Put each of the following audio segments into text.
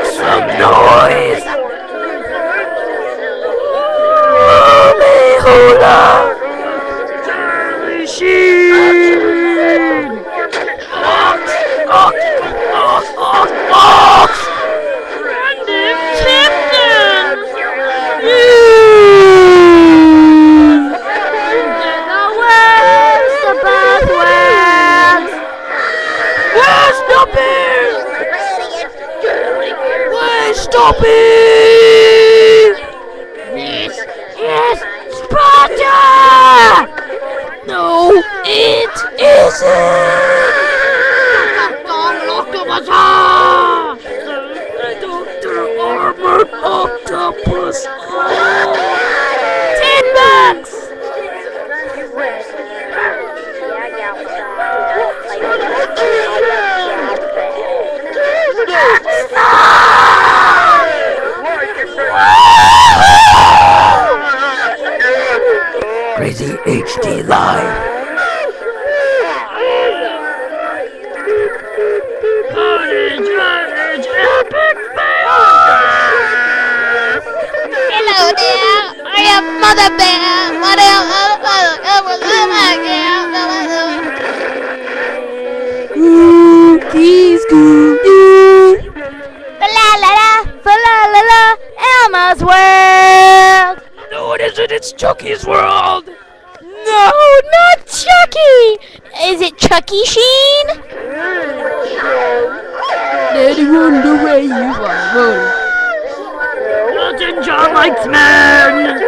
Make some noise! Hula! Charlie Sheen! Brandon Tipton! Where's the bathwares? Where's the beer? Where's Stoppy? This is Sparta! No, it isn't! Dr. Armored Octopus! $10! Crazy HD Live. Hello there, I am Mother Bear. Cookies, cookies. La la la, Elmo's World. No, it isn't. It's Chucky's World. No, not Chucky. Is it Chucky Sheen? Anyone the way you are. Elton John likes men.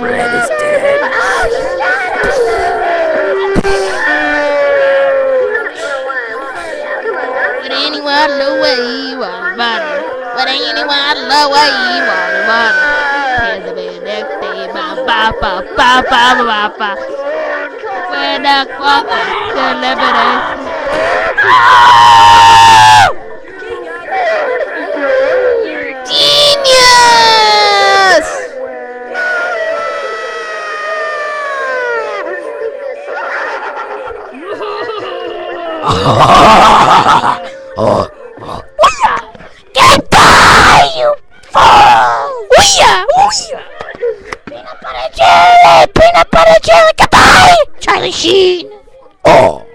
Fred is dead. Would anyone know where you are, butter? Would anyone know where you are, butter? Here's the big neck day, ba ba ba ba ba ba ba. When the clock is eliminated. Genius! Goodbye, you fool! Peanut butter jelly! Goodbye! Charlie Sheen! Oh.